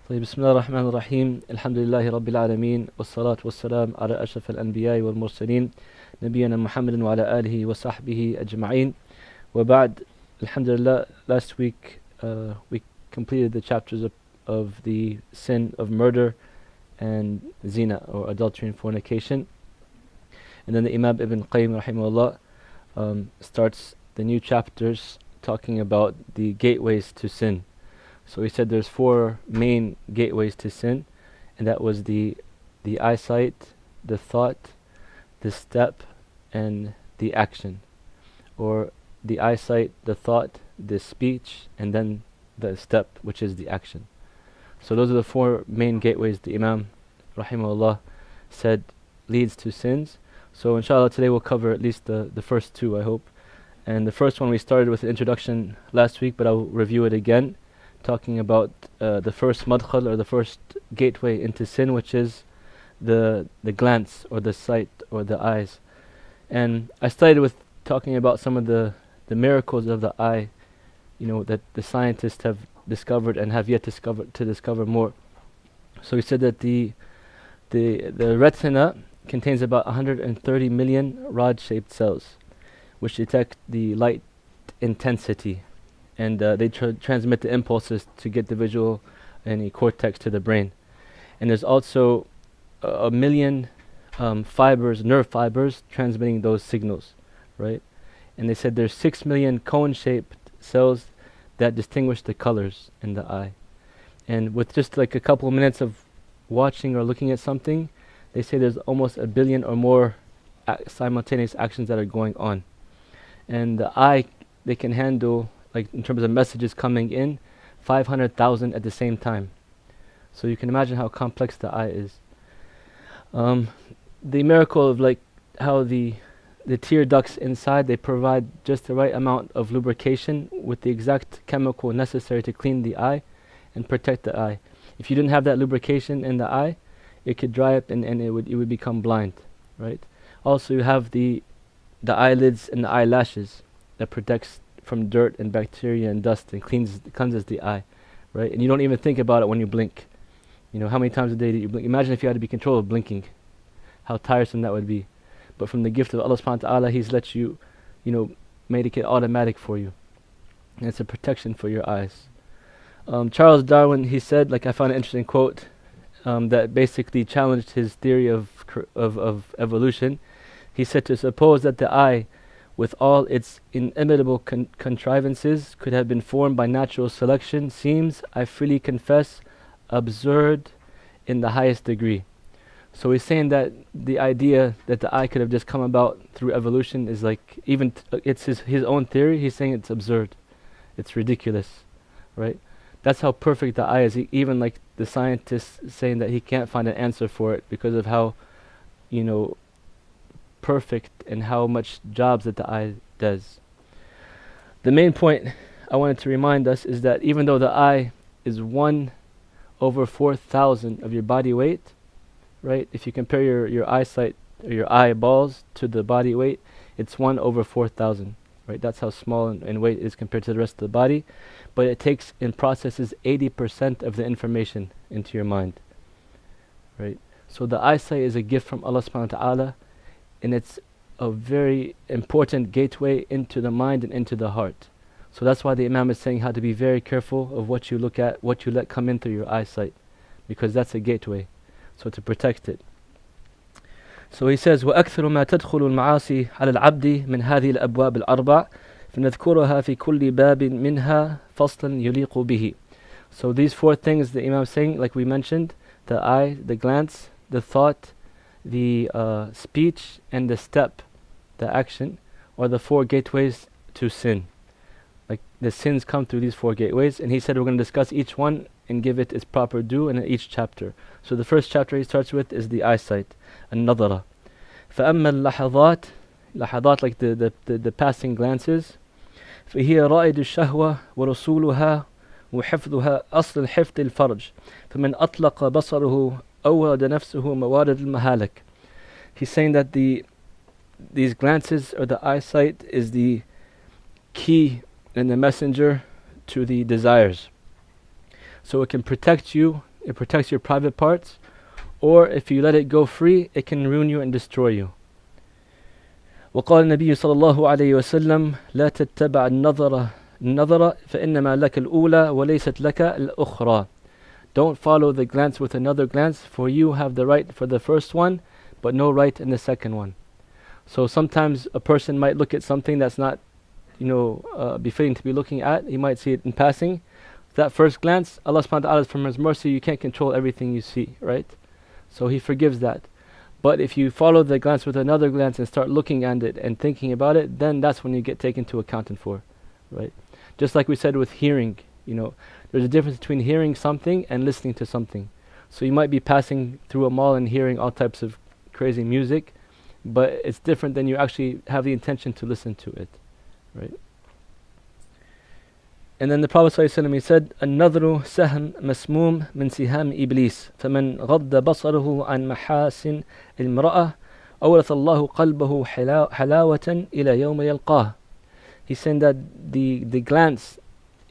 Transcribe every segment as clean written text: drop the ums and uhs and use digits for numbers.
طيب بسم الله الرحمن الرحيم الحمد لله رب العالمين والصلاة والسلام على أشرف الأنبياء والمرسلين نبينا محمد وعلى آله وصحبه أجمعين وبعد. Alhamdulillah, last week we completed the chapters of the sin of murder and zina, or adultery and fornication, and then the Imam Ibn Qayyim rahimahullah starts the new chapters talking about the gateways to sin. So he said there's four main gateways to sin, and that was the eyesight, the thought, the step, and the action. Or the eyesight, the thought, the speech, and then the step, which is the action. So those are the four main gateways the Imam rahimahullah said leads to sins. So inshallah today we'll cover at least the first two, I hope. And the first one we started with the introduction last week, but I'll review it again, talking about the first madkhal, or the first gateway into sin, which is the glance, or the sight, or the eyes. And I started with talking about some of the miracles of the eye, that the scientists have discovered and have yet to discover more. So we said that the retina contains about 130 million rod-shaped cells, which detect the light intensity, and they transmit the impulses to get the visual and the cortex to the brain. And there's also a million nerve fibers transmitting those signals, right? And they said there's 6 million cone-shaped cells that distinguish the colors in the eye. And with just like a couple of minutes of watching or looking at something, they say there's almost 1 billion or more simultaneous actions that are going on. And the eye, they can handle, like in terms of messages coming in, 500,000 at the same time. So you can imagine how complex the eye is. The miracle of like how the tear ducts inside, they provide just the right amount of lubrication with the exact chemical necessary to clean the eye and protect the eye. If you didn't have that lubrication in the eye, it could dry up and it would become blind, right? Also you have the eyelids and the eyelashes that protects from dirt and bacteria and dust and cleanses the eye, right? And you don't even think about it when you blink. How many times a day do you blink? Imagine if you had to be controlled of blinking, how tiresome that would be. But from the gift of Allah subhanahu wa ta'ala, He's let you, made it automatic for you. And it's a protection for your eyes. Charles Darwin, he said, I found an interesting quote that basically challenged his theory of evolution. He said, to suppose that the eye, with all its inimitable contrivances, could have been formed by natural selection seems, I freely confess, absurd in the highest degree. So he's saying that the idea that the eye could have just come about through evolution is it's his own theory. He's saying it's absurd. It's ridiculous, right? That's how perfect the eye is. Even like the scientists saying that he can't find an answer for it because of how, perfect and how much jobs that the eye does. The main point I wanted to remind us is that even though the eye is 1/4,000 of your body weight, right? If you compare your eyesight or your eyeballs to the body weight, it's 1/4,000, right? That's how small in weight it is compared to the rest of the body. But it takes and processes 80% of the information into your mind, right? So the eyesight is a gift from Allah subhanahu wa ta'ala, and it's a very important gateway into the mind and into the heart. So that's why the Imam is saying how to be very careful of what you look at, what you let come in through your eyesight, because that's a gateway. So to protect it. So he says, وَأَكْثَرُ مَا تَدْخُلُ الْمَعَاصِي عَلَى الْعَبْدِ مِنْ هَذِهِ الْأَبْوَابِ الْأَرْبَعِ فَنَذْكُرُهَا فِي كُلِّ بَابٍ مِنْهَا فَصْلًا يُلِيقُ بِهِ. So these four things the Imam is saying, like we mentioned, the eye, the glance, the thought, the speech, and the step, the action, are the four gateways to sin. Like the sins come through these four gateways, and he said we're going to discuss each one and give it its proper due in each chapter. So the first chapter he starts with is the eyesight, النظرة. فأما اللحظات, like the passing glances, فهي رائد الشهوة ورسولها وحفظها أصل الحفظ الفرج فمن أطلق بصره أورد نفسه موارد المهالك. He's saying that these glances or the eyesight is the key and the messenger to the desires. So it can protect you it protects your private parts, or if you let it go free, it can ruin you and destroy you. وقال النبي صلى الله عليه وسلم لا تتبع النظرة فإنما لك الأولى وليست لك الأخرى. Don't follow the glance with another glance, for you have the right for the first one, but no right in the second one. So sometimes a person might look at something that's not, befitting to be looking at. He might see it in passing. That first glance, Allah subhanahu wa ta'ala, from His mercy, you can't control everything you see, right? So He forgives that. But if you follow the glance with another glance and start looking at it and thinking about it, then that's when you get taken to account for, right? Just like we said with hearing, there's a difference between hearing something and listening to something. So you might be passing through a mall and hearing all types of crazy music, but it's different than you actually have the intention to listen to it, right? And then the Prophet ﷺ, he said, النظر سهم مسموم من سهام إبليس فمن غض بصره عن محاسن المرأة أورث الله قلبه حلاوة إلى يوم يلقاه. He's saying that the glance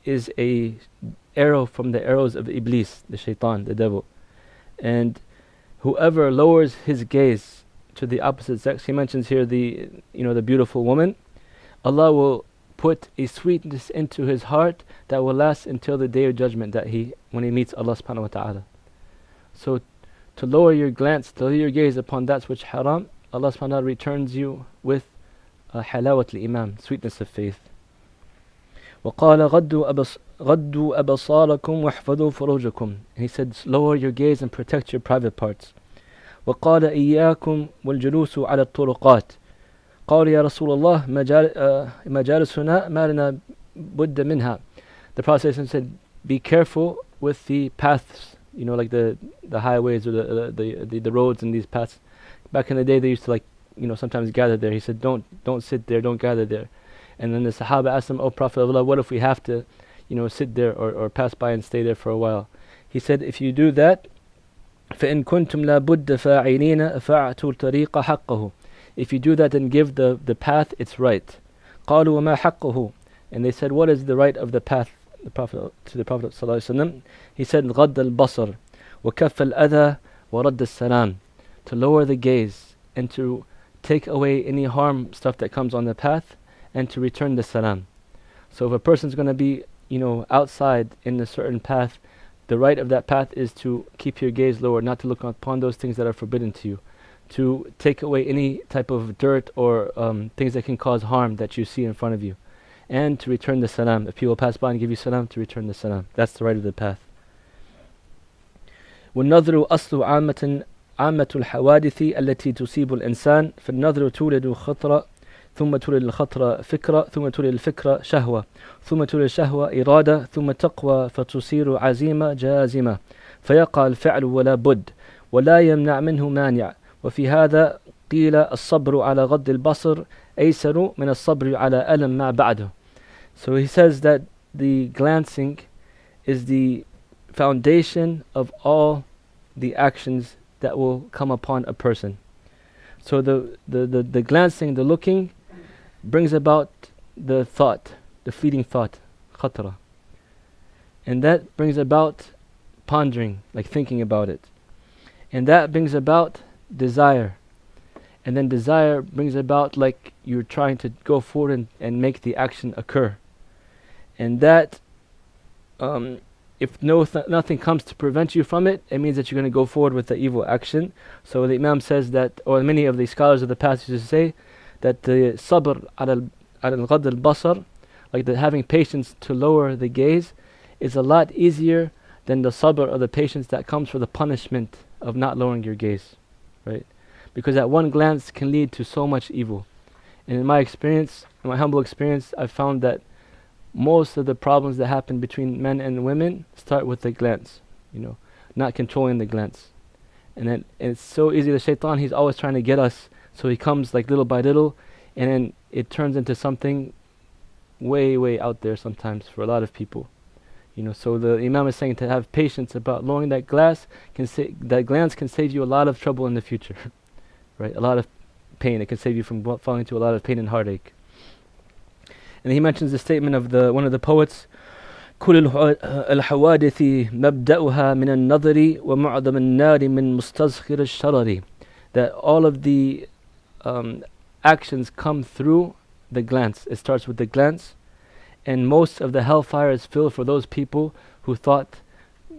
is a arrow from the arrows of Iblis, the shaitan, the devil. And whoever lowers his gaze to the opposite sex, he mentions here the beautiful woman, Allah will put a sweetness into his heart that will last until the day of judgment, when he meets Allah subhanahu wa ta'ala. So to lower your glance, to lower your gaze upon that which haram, Allah subhanahu wa ta'ala returns you with halawat al-iman, sweetness of faith. وَقَالَ غَدُّوا أَبَصَارَكُمْ وَاحْفَظُوا فُرُوجَكُمْ. And he said, lower your gaze and protect your private parts. وَقَالَ إِيَّاكُمْ وَالْجُلُوسُ عَلَى الطُّرُقَاتِ. قالوا يا رسول الله مجالسنا ما لنا بد منها. The Prophet said, be careful with the paths, like the highways or the roads and these paths. Back in the day, they used to sometimes gather there. He said, don't sit there, don't gather there. And then the Sahaba asked him, "Oh Prophet of Allah, what if we have to, sit there or pass by and stay there for a while?" He said, if you do that, فإن كنتم لا بد فاعلين فأعطوا الطريق حقه. If you do that, then give the path its right. قالوا وما حقه. And they said, what is the right of the path? To the Prophet ﷺ, he said, غض البصر وكف الأذى ورد السلام. To lower the gaze and to take away any harm stuff that comes on the path and to return the salam. So if a person's going to be, outside in a certain path, the right of that path is to keep your gaze lower, not to look upon those things that are forbidden to you, to take away any type of dirt or things that can cause harm that you see in front of you, and to return the salam. If people pass by and give you salam, to return the salam. That's the right of the path. وَالنَّظْرُ أَصْلُ عامة الحوادث التي تصيب الإنسان فالنظر تولد خطرة ثم تولد الخطرة فكرة ثم تولد الفكرة شهوة ثم تولد الشهوة إرادة ثم تقوى فتصير عزيمة جازمة فيقع الفعل ولا بد ولا يمنع منه مانع. وفي هذا قيل الصبر على غض البصر أيسر من الصبر على ألم ما بعده. So he says that the glancing is the foundation of all the actions that will come upon a person. So the glancing, the looking, brings about the thought, the fleeting thought, khatra. And that brings about pondering, like thinking about it. And that brings about desire. And then desire brings about like you're trying to go forward and make the action occur. And that, if nothing comes to prevent you from it, it means that you're going to go forward with the evil action. So the Imam says that, or many of the scholars of the past used to say, that the sabr al-ghad al-basar, like the having patience to lower the gaze, is a lot easier than the sabr or the patience that comes for the punishment of not lowering your gaze, right? Because that one glance can lead to so much evil. And in my experience, in my humble experience, I've found that most of the problems that happen between men and women start with the glance, not controlling the glance. And then it's so easy. The shaitan, he's always trying to get us. So he comes like little by little, and then it turns into something way, way out there sometimes for a lot of people. So the Imam is saying to have patience about lowering that glance can save you a lot of trouble in the future, right? A lot of pain. It can save you from falling into a lot of pain and heartache. And he mentions the statement of one of the poets, كل الحوادث مبدأها من النظر ومعظم النار من مستصغر الشرر. That all of the actions come through the glance. It starts with the glance, and most of the hellfire is filled for those people who thought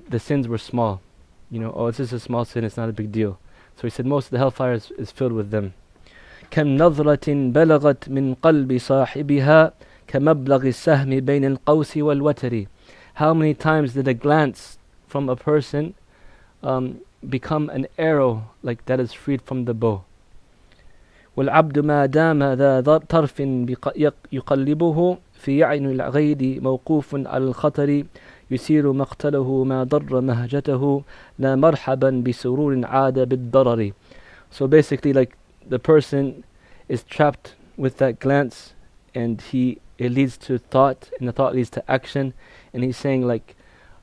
the sins were small. Oh, it's just a small sin, it's not a big deal. So he said most of the hellfire is filled with them. كم نظرة بلغت من قلب صاحبها كمبلغ السهم بين القوس والوتر. How many times did a glance from a person become an arrow like that is freed from the bow? والعبد ما دام ذا طرف يقلبه في عين الغيد موقوف على الخطر يسير مقتله ما ضر مهجته لا مرحبا بسرور عاد بالضرر. So basically, like, the person is trapped with that glance, and it leads to thought, and the thought leads to action, and he's saying, like,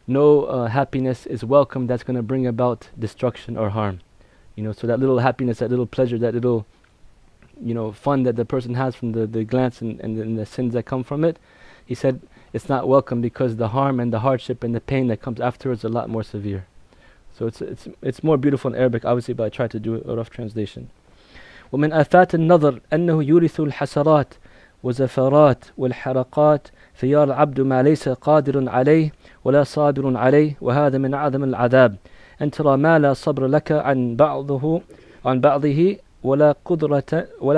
no happiness is welcome that's going to bring about destruction or harm. So that little happiness, that little pleasure, that little fun that the person has from the glance and the sins that come from it, he said it's not welcome, because the harm and the hardship and the pain that comes afterwards is a lot more severe. So it's more beautiful in Arabic, obviously, but I tried to do a rough translation. ومن آفات النظر أنه يورث الحسرات وزفرات والحرقات فيرى العبد ما ليس قادر عليه ولا صابر عليه وهذا من أعظم العذاب أن ترى ما لا صبر لك عن بعضه ولا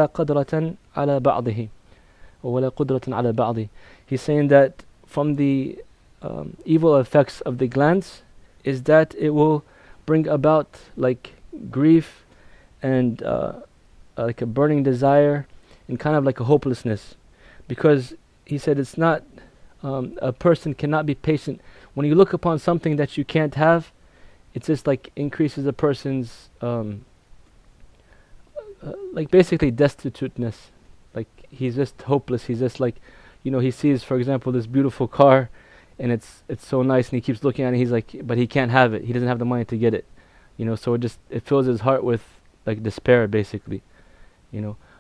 قدرة على بعضه ولا قدرة على بعضه. He's saying that from the evil effects of the glance is that it will bring about like grief and like a burning desire and kind of like a hopelessness, because he said it's not a person cannot be patient when you look upon something that you can't have. It just like increases a person's like basically destituteness. Like he's just hopeless. He's just like, he sees, for example, this beautiful car and it's so nice, and he keeps looking at it, he's like, but he can't have it, he doesn't have the money to get it, so it fills his heart with like despair, basically.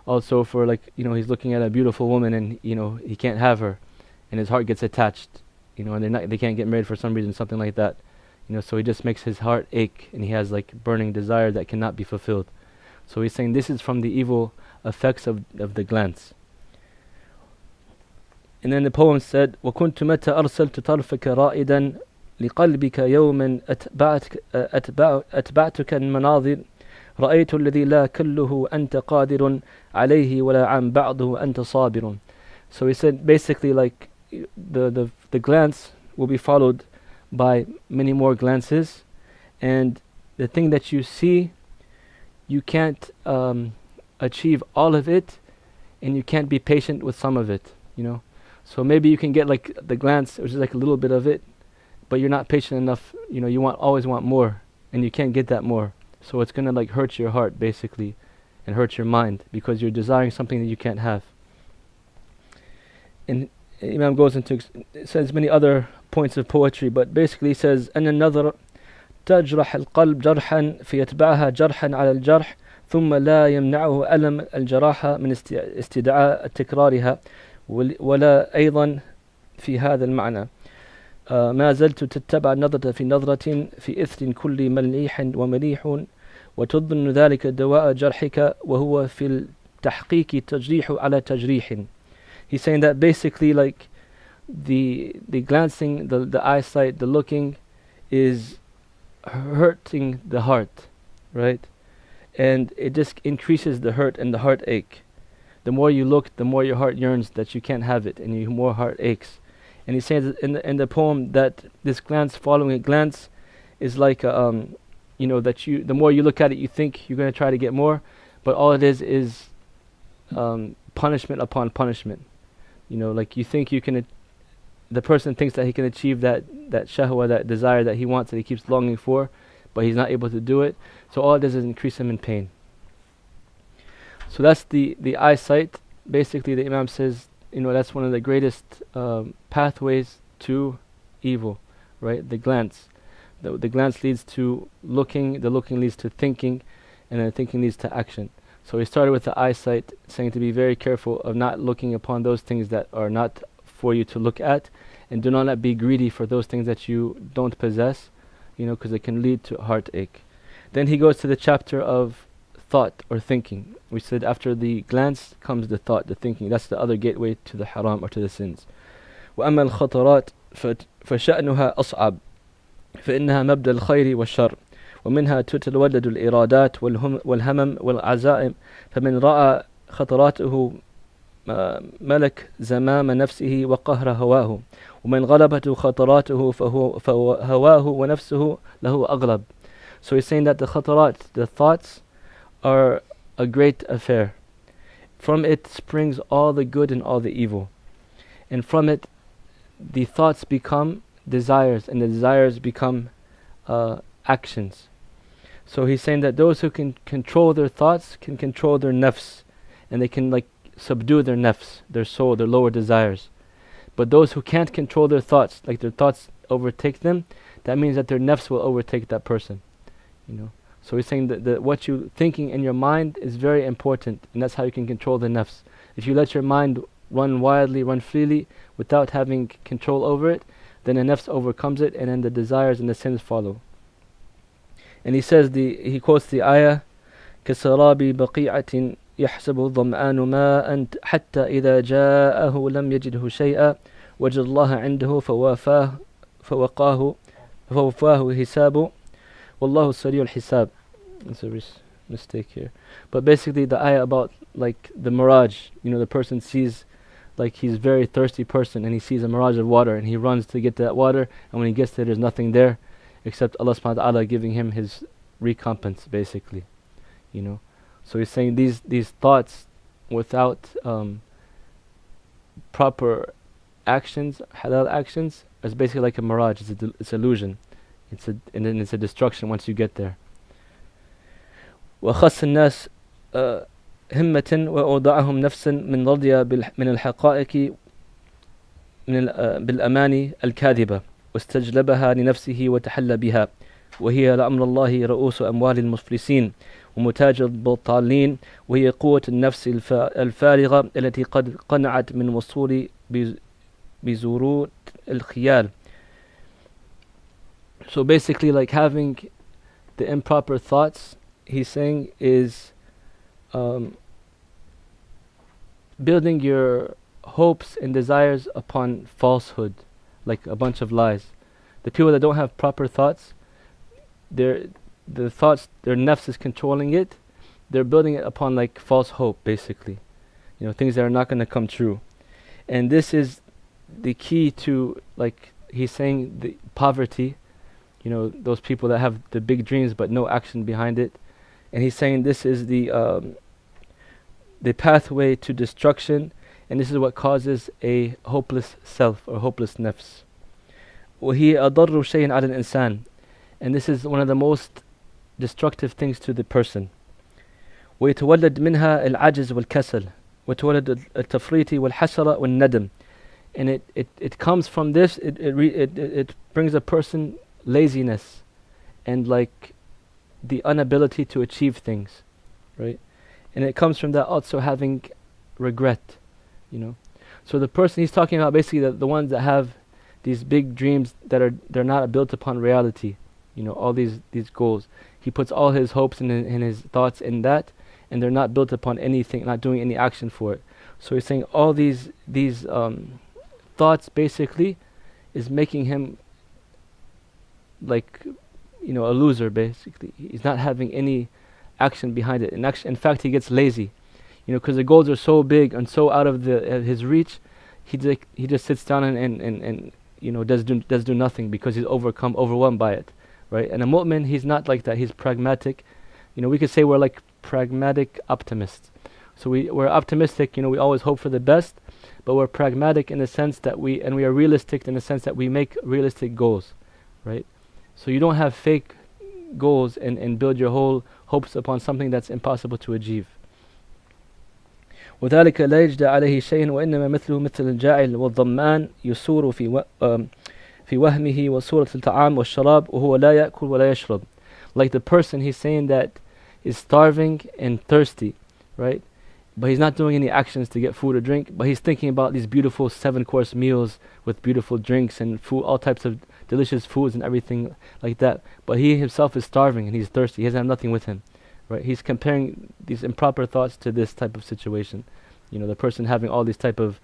Also for like, he's looking at a beautiful woman and he can't have her, and his heart gets attached, and they can't get married for some reason, something like that, so he just makes his heart ache, and he has like burning desire that cannot be fulfilled. So he's saying this is from the evil effects of the glance. And then the poem said, وَكُنْتُ مَتَى أَرْسَلْتُ طَرْفَكَ رَائِدًا لِقَلْبِكَ يَوْمًا أتبعتك المناظر رأيت الذي لا كله أنت قادر عليه ولا عن بعضه أنت صابر. So he said basically, like, the glance will be followed by many more glances, and the thing that you see, you can't achieve all of it, and you can't be patient with some of it, So maybe you can get like the glance, which is like a little bit of it, but you're not patient enough, you always want more, and you can't get that more. So it's going to like hurt your heart, basically, and hurt your mind, because you're desiring something that you can't have. And Imam goes into, says many other points of poetry, but basically he says, أن النظر تجرح القلب جرحا فيتبعها جرحا على الجرح ثم لا يمنعه ألم الجراحة من استدعاء تكرارها ولا أيضا في هذا المعنى ما زلت تتبع النظرة في نظرة في إثر كل مليح ومليح وتظن ذلك دواء جرحك وهو في التحقيق تجريح على تجريح. He's saying that basically, like, the glancing, the eyesight, the looking is hurting the heart, right? And it just increases the hurt and the heartache. The more you look, the more your heart yearns that you can't have it, and your more heart aches. And he says in the poem that this glance following a glance is like that the more you look at it, you think you're going to try to get more, but all it is punishment upon punishment. Like you think you can, the person thinks that he can achieve that shahwa, that desire that he wants, that he keeps longing for, but he's not able to do it. So all it does is increase him in pain. So that's the eyesight. Basically, the Imam says, that's one of the greatest pathways to evil, right? The glance. The glance leads to looking, the looking leads to thinking, and then thinking leads to action. So he started with the eyesight, saying to be very careful of not looking upon those things that are not for you to look at, and do not be greedy for those things that you don't possess, because it can lead to heartache. Then he goes to the chapter of thought or thinking. We said after the glance comes the thought, the thinking. That's the other gateway to the haram or to the sins. وأما الخطرات فشأنها أصعب فإنها مبدأ الخير والشر ومنها تتولد الإرادات والهمم والعزائم فمن رأى خطراته ملك زمام نفسه وقهر هواه ومن غلبته خطراته فهو هواه ونفسه له أغلب. So he's saying that the khatarat, the thoughts, are a great affair. From it springs all the good and all the evil. And from it, the thoughts become desires, and the desires become actions. So he's saying that those who can control their thoughts can control their nafs, and they can subdue their nafs, their soul, their lower desires. But those who can't control their thoughts, like their thoughts overtake them, that means that their nafs will overtake that person. So he's saying that what you're thinking in your mind is very important, and that's how you can control the nafs. If you let your mind run wildly, run freely, without having control over it, then the nafs overcomes it, and then the desires and the sins follow. And he says, he quotes the ayah, كَسَرَابِ بَقِيعَةٍ يَحْسَبُ الظَّمْآنُ مَاءً حَتَّى إِذَا جَاءَهُ لَمْ يَجِدْهُ شَيْئًا وَجَدَ اللَّهَ عِنْدَهُ فَوَفَّاهُ حِسَابُهُ وَاللَّهُ سَرِيعُ الْحِسَابِ. That's a mistake here. But basically the ayah about the mirage, the person sees, he's a very thirsty person, and he sees a mirage of water, and he runs to get that water, and when he gets there, there's nothing there except Allah subhanahu wa ta'ala giving him his recompense, basically. So he's saying these thoughts without proper actions, halal actions, is basically like a mirage. It's illusion. And then it's a destruction once you get there. وخص الناس همة وأوضعهم نفسا من رضي من الحقائق بالأماني الكاذبة واستجلبها لنفسه وتحلى بها وهي لأمر الله رؤوس أموال المفلسين ومتاج البطالين وهي قوة النفس الفارغة التي قد قنعت من وصول بزورود الخيال. So basically having the improper thoughts, he's saying, is building your hopes and desires upon falsehood, like a bunch of lies. The people that don't have proper thoughts, the thoughts, their nafs is controlling it, they're building it upon false hope, basically. Things that are not going to come true. And this is the key to, he's saying, the poverty, those people that have the big dreams but no action behind it. And he's saying this is the pathway to destruction, and this is what causes a hopeless self or hopeless nafs. وهي أضر شيء على الإنسان, and this is one of the most destructive things to the person. ويتولد منها العجز والكسل وتولد التفريط والحسرة والندم, and it comes from this. It brings a person laziness and the inability to achieve things, right? And it comes from that also having regret, So the person he's talking about, basically the ones that have these big dreams they're not built upon reality, all these goals. He puts all his hopes and his thoughts in that, and they're not built upon anything, not doing any action for it. So he's saying all these thoughts basically is making him a loser, basically. He's not having any action behind it. In fact, he gets lazy, because the goals are so big and so out of his reach. He just sits down and does do nothing because he's overwhelmed by it, right? And a mu'min, he's not like that. He's pragmatic. We could say we're pragmatic optimists. So we're optimistic. We always hope for the best, but we're pragmatic in the sense that we are realistic in the sense that we make realistic goals, right? So you don't have fake goals and build your whole hopes upon something that's impossible to achieve. وذلك لا يجدى عليه شيء وإنما مثله مثل الجاعل والظمآن يسور في وهمه وصورة الطعام والشراب وهو لا يأكل ولا يشرب. Like the person, he's saying, that is starving and thirsty, right? but he's not doing any actions to get food or drink, but he's thinking about these beautiful 7-course meals with beautiful drinks and food, all types of delicious foods and everything like that. But he himself is starving and he's thirsty. He doesn't have nothing with him, right? He's comparing these improper thoughts to this type of situation. The person having all these type of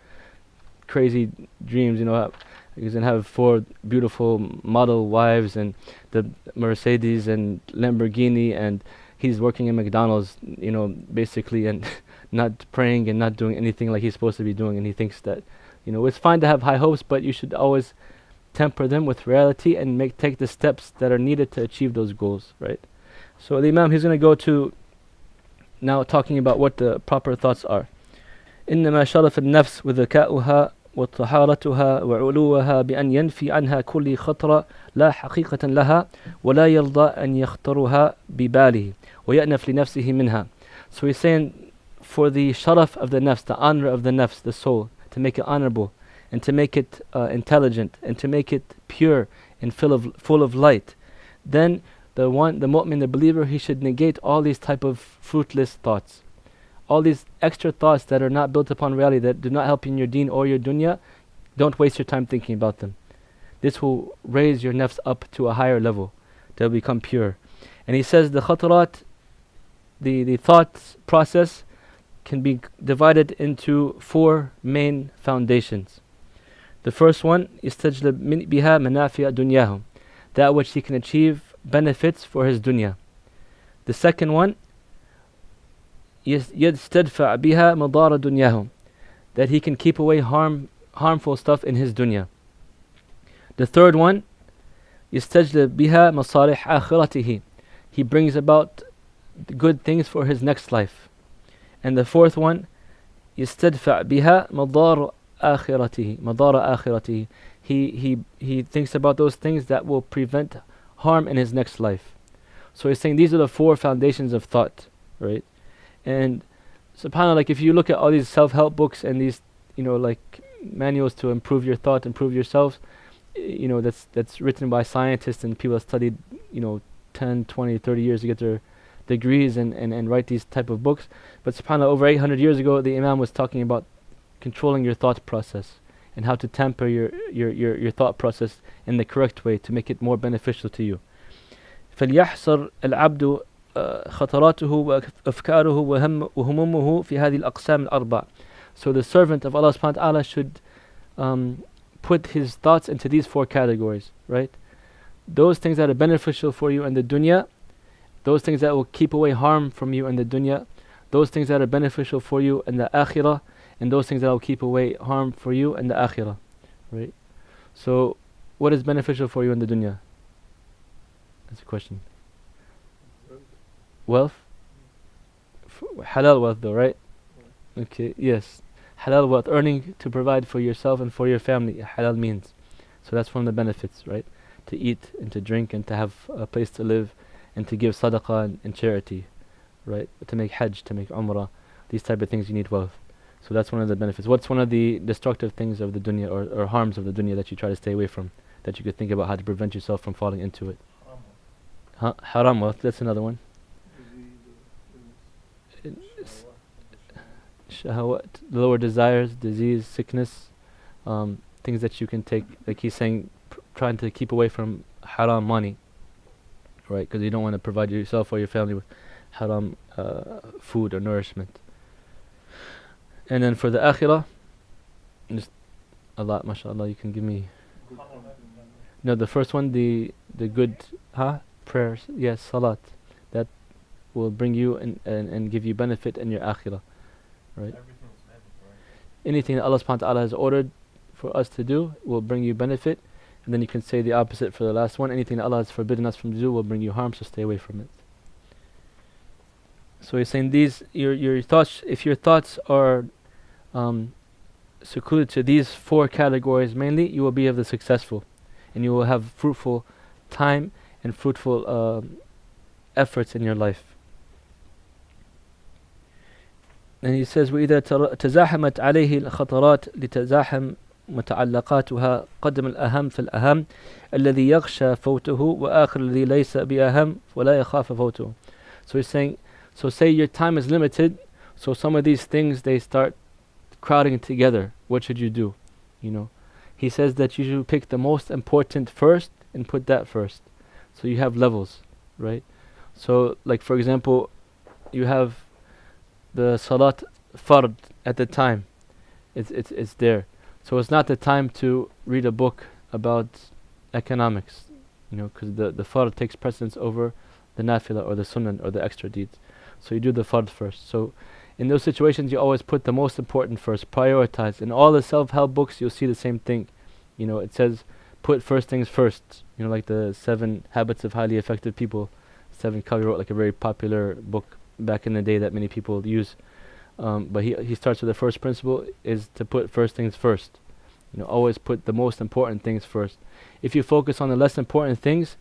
crazy dreams, he's going to have 4 beautiful model wives and the Mercedes and Lamborghini, and he's working in McDonald's, basically, and not praying and not doing anything like he's supposed to be doing. And he thinks that, it's fine to have high hopes, but you should always temper them with reality and take the steps that are needed to achieve those goals, right? So the Imam, he's going to go to now talking about what the proper thoughts are. إنما شرف النفس وذكاؤها وطهارتها وعلوها بأن ينفي عنها كل خطر لا حقيقة لها ولا يرضى أن يخطرها بباله ويأنف لنفسه منها. So he's saying, for the sharaf of the nafs, the honor of the nafs, the soul, to make it honorable and to make it intelligent and to make it pure and full of light, then the mu'min, the believer, he should negate all these type of fruitless thoughts. All these extra thoughts that are not built upon reality, that do not help in your deen or your dunya, don't waste your time thinking about them. This will raise your nafs up to a higher level. They'll become pure. And he says the khatarat, the thought process, can be divided into 4 main foundations. The first one is تجلب بها منافع دنياهم, that which he can achieve benefits for his dunya. The second one, يستدفع بها مضار دنياهم, that he can keep away harmful stuff in his dunya. The third one, يستجلب بها مصالح آخرته, he brings about good things for his next life. And the fourth one, يستدفع بها مضار آخرته, he thinks about those things that will prevent harm in his next life. So he's saying these are the 4 foundations of thought, right? And subhanAllah, like if you look at all these self-help books and these, like manuals to improve your thought, improve yourself, that's written by scientists and people that studied, 10, 20, 30 years to get their degrees and write these type of books. But subhanAllah, over 800 years ago, the Imam was talking about controlling your thought process and how to temper your thought process in the correct way to make it more beneficial to you. فليحصر العبد خطراته وأفكاره وهمومه في هذه الأقسام الأربع. So the servant of Allah subhanahu wa ta'ala should put his thoughts into these 4 categories, right? Those things that are beneficial for you in the dunya, those things that will keep away harm from you in the dunya, those things that are beneficial for you in the akhirah, and those things that will keep away harm for you in the akhirah, right? So what is beneficial for you in the dunya? That's a question. Wealth? Halal wealth though, right? Okay, yes. Halal wealth, earning to provide for yourself and for your family, halal means. So that's one of the benefits, right? To eat and to drink and to have a place to live and to give sadaqah and charity, right? To make hajj, to make umrah, these type of things you need wealth. So that's one of the benefits. What's one of the destructive things of the dunya or harms of the dunya that you try to stay away from, that you could think about how to prevent yourself from falling into it? Haram wealth, that's another one. Shahawat, lower desires, disease, sickness, things that you can take, like he's saying, trying to keep away from haram money, right? Because you don't want to provide yourself or your family with haram food or nourishment. And then for the akhirah, just a lot, mashallah, you can give me. No, the first one, the good prayers, yes, salat, that will bring you and give you benefit in your akhirah, right? Anything that Allah subhanahu wa ta'ala has ordered for us to do will bring you benefit, and then you can say the opposite for the last one. Anything that Allah has forbidden us from to do will bring you harm, so stay away from it. So he's saying these, your thoughts, if your thoughts are secluded to these 4 categories mainly, you will be of the successful, and you will have fruitful time and fruitful efforts in your life. And he says, وإذا تزاحمت عليه الخطرات لتزاحم متعلقاتها قدم الأهم في الأهم الذي يخشى فوته وآخر الذي ليس بأهم ولا يخاف فوته. So he's saying, so say your time is limited, So some of these things, they start crowding together. What should you do? You know, he says that you should pick the most important first and put that first. So you have levels, right? So like for example, you have the salat fard at the time. It's there. So it's not the time to read a book about economics, you know, because the fard takes precedence over the nafila or the sunnah or the extra deeds. So you do the fard first. So in those situations, you always put the most important first, prioritize. In all the self-help books, you'll see the same thing. You know, it says put first things first. You know, like the 7 Habits of Highly Effective People. Stephen Covey wrote like a very popular book back in the day that many people use. But he starts with the first principle is to put first things first. You know, always put the most important things first. If you focus on the less important things,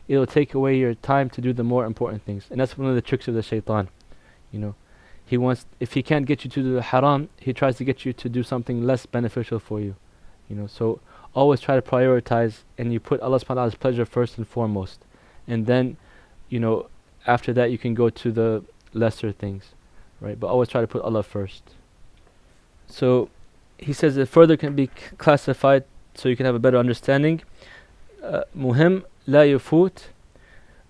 it'll take away your time to do the more important things. And that's one of the tricks of the shaitan. You know, he wants, if he can't get you to do the haram, he tries to get you to do something less beneficial for you. You know, so always try to prioritize, and you put Allah subhanahu wa ta'ala's pleasure first and foremost. And then, you know, after that you can go to the lesser things, right? But always try to put Allah first. So he says it further can be classified so you can have a better understanding. Muhim la yufut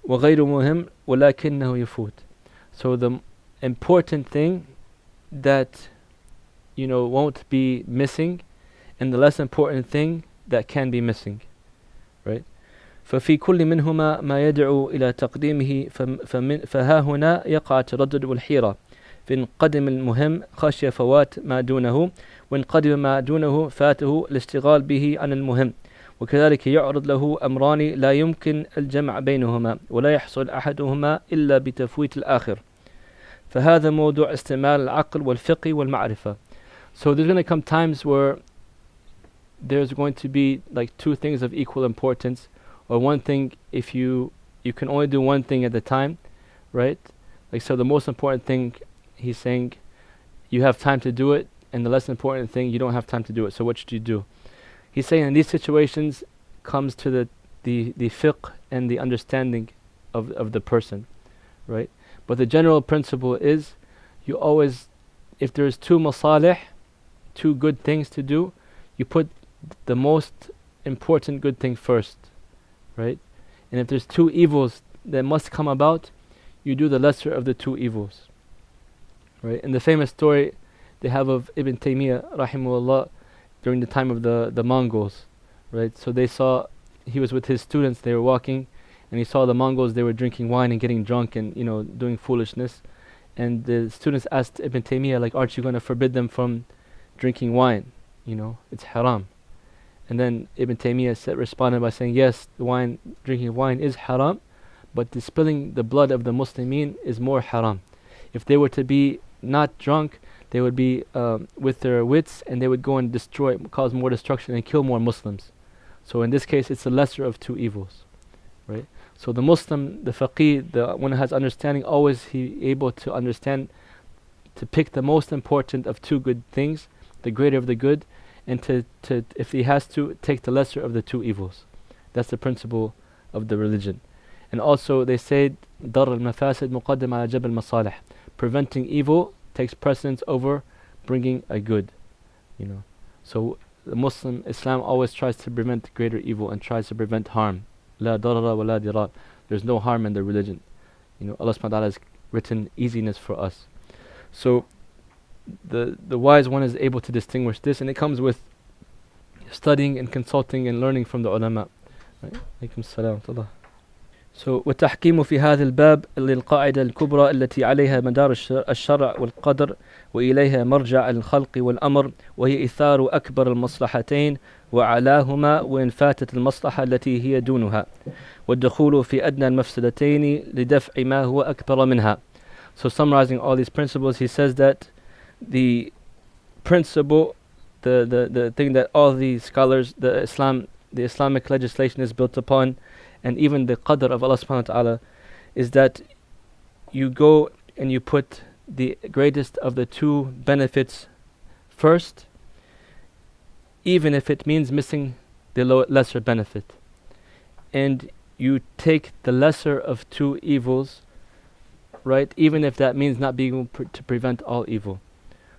wa ghayru muhim walakinnahu yufut. So the important thing that, you know, won't be missing, and the less important thing that can be missing, right? ففي كل منهما ما يدعو إلى تقديمه فها هنا يقع التردد والحيرة. فإن قدم المهم خشي فوات ما دونه، وإن قدم ما دونه فاته الاشتغال به عن المهم. وكذلك يعرض له أمران لا يمكن الجمع بينهما ولا يحصل أحدهما إلا بتفويت الآخر. فهذا موضوع استعمال العقل والفقه والمعرفة. So there's going to come times where there's going to be like 2 things of equal importance, or one thing, if you can only do one thing at a time, right? Like, so the most important thing, he's saying, you have time to do it, and the less important thing, you don't have time to do it. So what should you do? He's saying in these situations comes to the fiqh and the understanding of the person, right? But the general principle is, you always, if there's 2 masalih, 2 good things to do, you put the most important good thing first, right? And if there's 2 evils that must come about, you do the lesser of the 2 evils, right? In the famous story they have of Ibn Taymiyyah rahimahullah during the time of the Mongols, right? So they saw, he was with his students, they were walking, and he saw the Mongols, they were drinking wine and getting drunk and, you know, doing foolishness. And the students asked Ibn Taymiyyah, like, aren't you going to forbid them from drinking wine? You know, it's haram. And then Ibn Taymiyyah responded by saying, yes, drinking wine is haram, but the spilling the blood of the Muslimin is more haram. If they were to be not drunk, they would be with their wits, and they would go and cause more destruction and kill more Muslims. So in this case, it's the lesser of 2 evils, right? So the Muslim, the faqih, the one who has understanding, always he able to understand, to pick the most important of 2 good things, the greater of the good, and to if he has to, take the lesser of the 2 evils. That's the principle of the religion. And also they said, dar al-mafasid muqaddam ala jab al-masalih. Preventing evil takes precedence over bringing a good, you know. So the Muslim Islam always tries to prevent greater evil and tries to prevent harm. La darara wa la dirar. There's no harm in the religion. You know, Allah subhanahu wa ta'ala has written easiness for us. So the wise one is able to distinguish this, and it comes with studying and consulting and learning from the ulama. Right? Alaykum as-salam wa rahmatullah. So والتحكيم في هذا الباب للقاعدة الكبرى التي عليها مدار الشرع والقدر وإليها مرجع الخلق والأمر، وهي إثار أكبر المصلحتين وعلاهما وإن فاتت المصلحة التي هي دونها، والدخول في أدنى المفسدتين لدفع ما هو أكبر منها. So summarizing all these principles, he says that the principle, the thing that all the scholars, the Islamic legislation is built upon, and even the qadr of Allah subhanahu wa ta'ala, is that you go and you put the greatest of the 2 benefits first, even if it means missing the lesser benefit. And you take the lesser of 2 evils right, even if that means not being able to prevent all evil.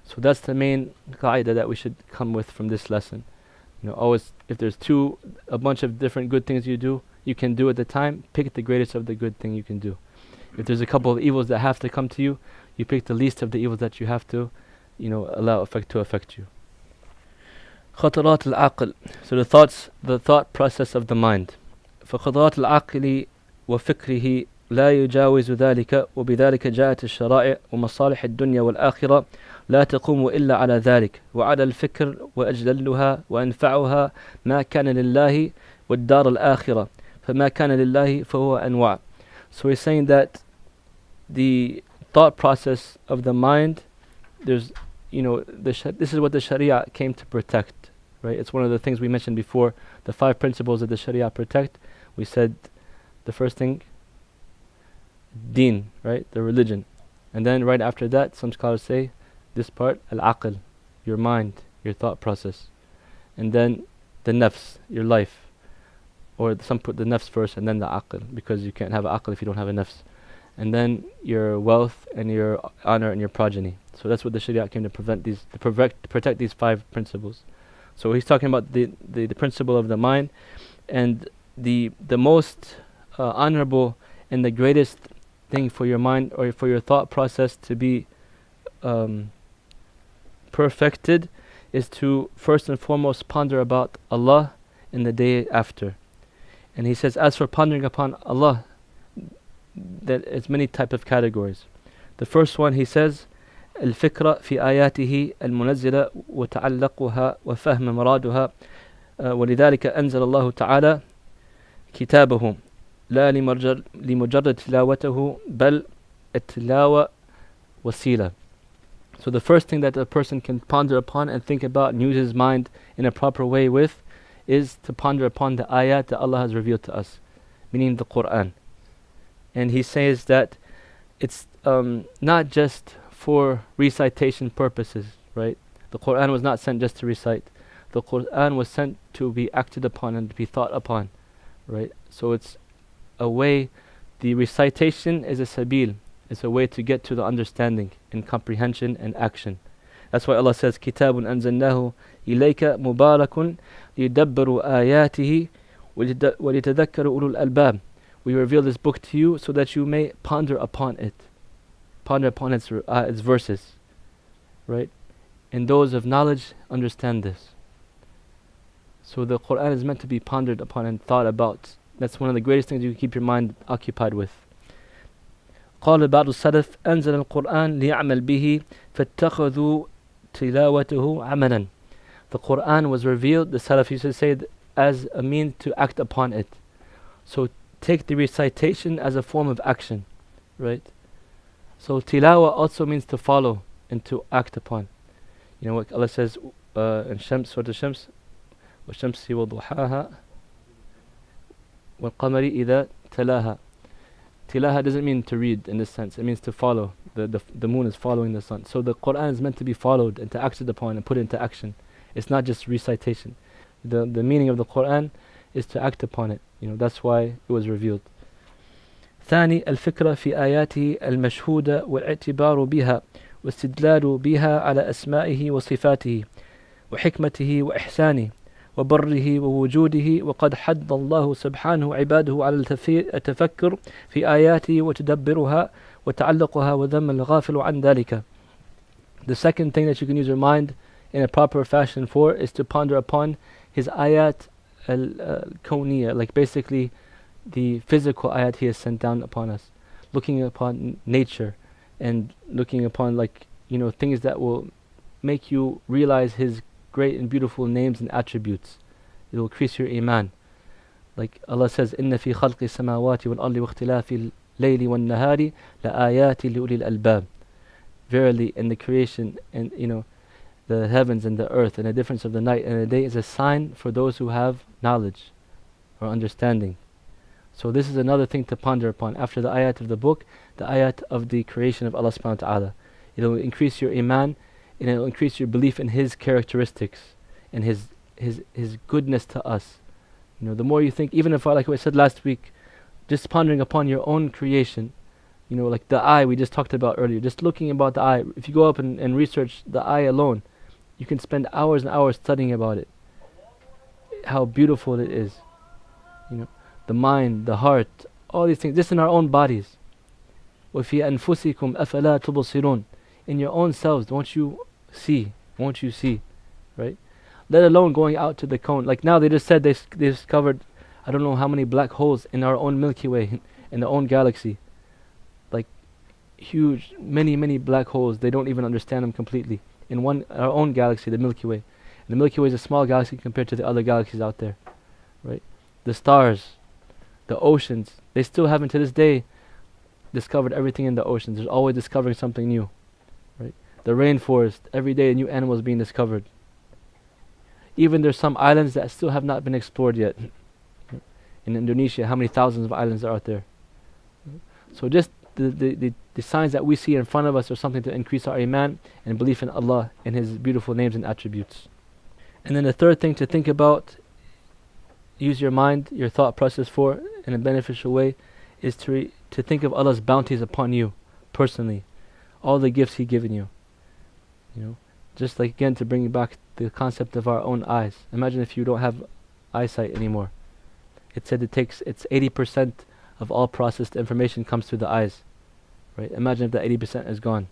So that's the main qaida that we should come with from this lesson. Always, if there's a bunch of different good things you can do at the time, pick the greatest of the good thing you can do. If there's a couple of evils that have to come to you, you pick the least of the evils that you have to, allow to affect you. خطرات العقل. So the thought process of the mind. فخطرات العقل وفكره لا يجاوز ذلك وبذلك جاءت الشرائع ومصالح الدنيا والآخرة لا تقوم إلا على ذلك وعلى الفكر وأجللها وأنفعها ما كان لله والدار الآخرة فما كان لله فهو أنواع. So he's saying that the thought process of the mind, this is what the Sharia came to protect, right? It's one of the things we mentioned before, the 5 principles that the Sharia protect. We said the first thing, deen, right? The religion. And then right after that, some scholars say this part, al-aql, your mind, your thought process. And then the nafs, your life. Or some put the nafs first and then the aql, because you can't have aql if you don't have a nafs. And then your wealth and your honor and your progeny. So that's what the Sharia came to protect these 5 principles. So he's talking about the principle of the mind, and the most honorable and the greatest thing for your mind or for your thought process to be perfected is to first and foremost ponder about Allah in the day after. And he says, as for pondering upon Allah, that it's many type of categories. The first one, he says, الفكرة في آياته المنزلة وتعلقها وفهم مرادها ولذلك أنزل الله تعالى كتابه لا لمجرد تلاوته بل التلاوة وسيلة. So the first thing that a person can ponder upon and think about and use his mind in a proper way with is to ponder upon the ayat that Allah has revealed to us, meaning the Quran. And he says that it's not just for recitation purposes, right? The Quran was not sent just to recite. The Quran was sent to be acted upon and to be thought upon, right? So it's a way, the recitation is a sabil, it's a way to get to the understanding and comprehension and action. That's why Allah says, كِتَابٌ أَنزَلْنَاهُ إِلَيْكَ مُبَارَكٌ لِيَدَّبَّرُوا آيَاتِهِ وَلِتَذَكَّرُوا أُولُو الْأَلْبَابِ. We reveal this book to you so that you may ponder upon it. Ponder upon its verses, right? And those of knowledge understand this. So the Quran is meant to be pondered upon and thought about. That's one of the greatest things you can keep your mind occupied with. قال بعض السلف أنزل القرآن ليعمل به فاتخذوا تلاوته عملا. The Quran was revealed, the Salaf used to say, as a means to act upon it. So take the recitation as a form of action, right? So tilawa also means to follow and to act upon. You know what Allah says in Shams, Surah Shams, وَالشَّمْسِ وَضُحَاهَا وَالْقَمَرِ إِذَا تَلَاهَا. Tilaha doesn't mean to read in this sense, it means to follow. The moon is following the sun. So the Quran is meant to be followed and to acted upon and put into action. It's not just recitation. The meaning of the Quran is to act upon it. That's why it was revealed. ثاني الفكرة في آياته المشهودة والاعتبار بها واستدلال بها على أسمائه وصفاته وحكمته وإحسانه وبره ووجوده وقد حض الله سبحانه عباده على التفكر في آياته وتدبرها وتعلقها وذم الغافل عن ذلك. The second thing that you can use your mind in a proper fashion for is to ponder upon his ayat al-kawniyah, like basically the physical ayat he has sent down upon us, looking upon nature and looking upon things that will make you realize his great and beautiful names and attributes. It will increase your iman. Like Allah says, إِنَّ فِي خَلْقِ السَّمَاوَاتِ وَالْأَرْضِ وَاخْتِلَافِ اللَّيْلِ وَالنَّهَارِ لَآيَاتٍ لِأُولِي الْأَلْبَابِ. Verily, in the creation and the heavens and the earth and the difference of the night and the day is a sign for those who have knowledge or understanding. So this is another thing to ponder upon. After the ayat of the book, the ayat of the creation of Allah subhanahu wa ta'ala. It will increase your iman and it will increase your belief in his characteristics and his goodness to us. The more you think, even if, like I said last week, just pondering upon your own creation, Like the eye we just talked about earlier. Just looking about the eye. If you go up and research the eye alone, you can spend hours and hours studying about it. How beautiful it is. The mind, the heart, all these things, just in our own bodies. وَفِي أَنفُسِكُمْ أَفَلَا تُبْصِرُونَ. In your own selves, won't you see? Won't you see? Right? Let alone going out to the cone. Like now they just said they discovered, I don't know how many black holes in our own Milky Way, in our own galaxy. Like huge, many black holes. They don't even understand them completely. In our own galaxy, the Milky Way. And the Milky Way is a small galaxy compared to the other galaxies out there. Right? The stars, the oceans, they still haven't to this day discovered everything in the oceans. There's always discovering something new. Right? The rainforest, every day a new animal is being discovered. Even there's some islands that still have not been explored yet. In Indonesia, how many thousands of islands are out there? So just the signs that we see in front of us are something to increase our iman and belief in Allah and His beautiful names and attributes. And then the third thing to think about, use your mind, your thought process for in a beneficial way, is to think of Allah's bounties upon you personally, all the gifts He given you. Just like again to bring you back the concept of our own eyes. Imagine if you don't have eyesight anymore. It said it's 80% of all processed information comes through the eyes. Right? Imagine if that 80% is gone.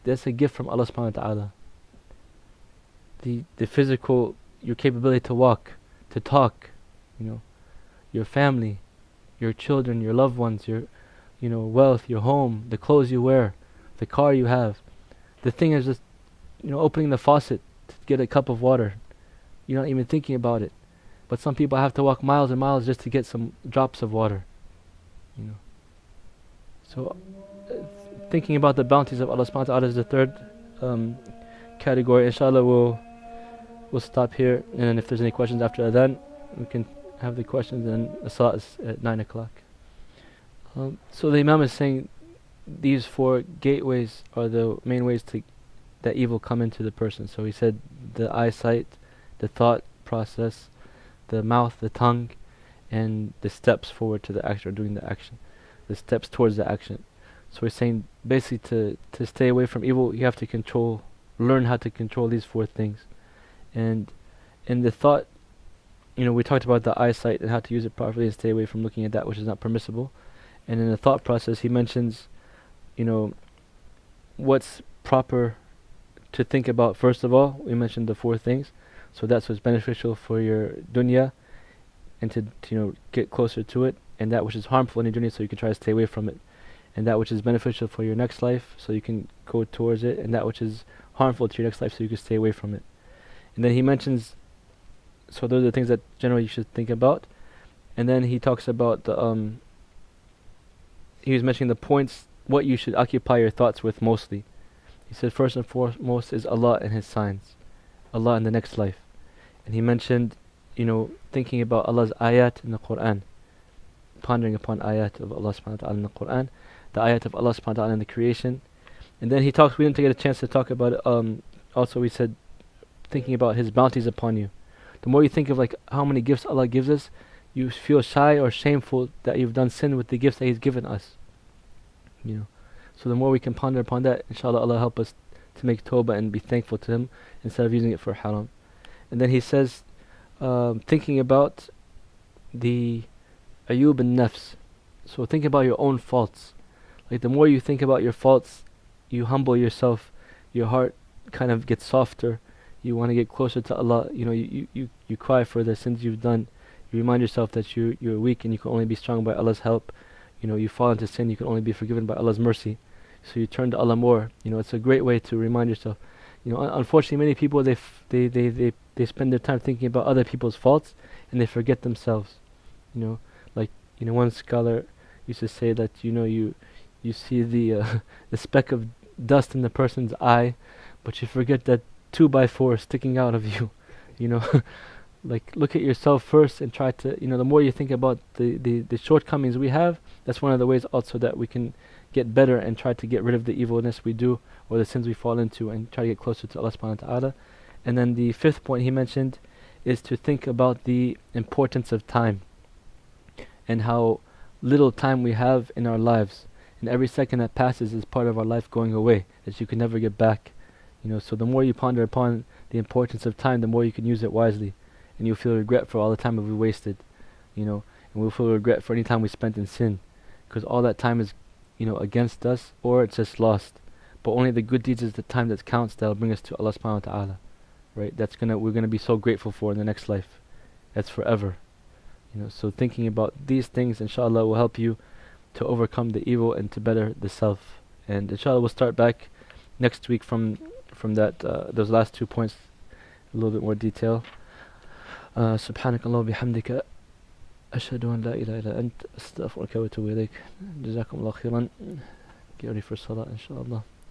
That's a gift from Allah subhanahu wa ta'ala. The physical, your capability to walk, to talk, your family, your children, your loved ones, your wealth, your home, the clothes you wear, the car you have. The thing is just opening the faucet to get a cup of water. You're not even thinking about it. But some people have to walk miles and miles just to get some drops of water. So thinking about the bounties of Allah subhanahu wa ta'ala is the third category. Inshallah we'll stop here, and then if there's any questions after adhan, we can have the questions, and the salat is at 9 o'clock. So the Imam is saying these 4 gateways are the main ways that evil come into the person. So he said the eyesight, the thought process, the mouth, the tongue, and the steps forward to the action, or doing the action, the steps towards the action. So he's saying basically to stay away from evil, you have to learn how to control these 4 things. And in the thought, we talked about the eyesight and how to use it properly and stay away from looking at that which is not permissible. And in the thought process, he mentions, what's proper to think about. First of all, we mentioned the 4 things. So that's what's beneficial for your dunya, and to get closer to it. And that which is harmful in your dunya, so you can try to stay away from it. And that which is beneficial for your next life, so you can go towards it. And that which is harmful to your next life, so you can stay away from it. And then he mentions, so those are the things that generally you should think about. And then he talks about he was mentioning the points, what you should occupy your thoughts with mostly. He said first and foremost is Allah and His signs, Allah in the next life. And he mentioned, thinking about Allah's ayat in the Quran, pondering upon ayat of Allah subhanahu wa ta'ala in the Quran, the ayat of Allah subhanahu wa ta'ala in the creation. And then we didn't get a chance to talk about it, also we said thinking about His bounties upon you. The more you think of how many gifts Allah gives us, you feel shy or shameful that you've done sin with the gifts that He's given us. So the more we can ponder upon that, inshallah Allah help us to make tawbah and be thankful to Him instead of using it for haram. And then he says, thinking about the ayub and nafs. So think about your own faults. The more you think about your faults, you humble yourself, your heart kind of gets softer. You want to get closer to Allah. You cry for the sins you've done. You remind yourself that you're weak and you can only be strong by Allah's help. You fall into sin, you can only be forgiven by Allah's mercy. So you turn to Allah more. It's a great way to remind yourself. Unfortunately, many people they spend their time thinking about other people's faults and they forget themselves. One scholar used to say that you see the speck of dust in the person's eye, but you forget that 2x4 sticking out of you. Look at yourself first and try to, the more you think about the shortcomings we have, that's one of the ways also that we can get better and try to get rid of the evilness we do or the sins we fall into and try to get closer to Allah subhanahu wa ta'ala. And then the 5th point he mentioned is to think about the importance of time and how little time we have in our lives. And every second that passes is part of our life going away that you can never get back. So the more you ponder upon the importance of time, the more you can use it wisely. And you'll feel regret for all the time that we wasted. And we'll feel regret for any time we spent in sin. Because all that time is, against us, or it's just lost. But only the good deeds is the time that counts, that'll bring us to Allah subhanahu wa ta'ala. Right? We're gonna be so grateful for in the next life. That's forever. So thinking about these things, inshallah, will help you to overcome the evil and to better the self. And inshallah, we'll start back next week from that those last 2 points, a little bit more detail. سبحانك اللهم وبحمدك أشهد أن لا إله إلا أنت أستغفرك وأتوب إليك. جزاكم الله خيرا. Get ready for salah, inshallah.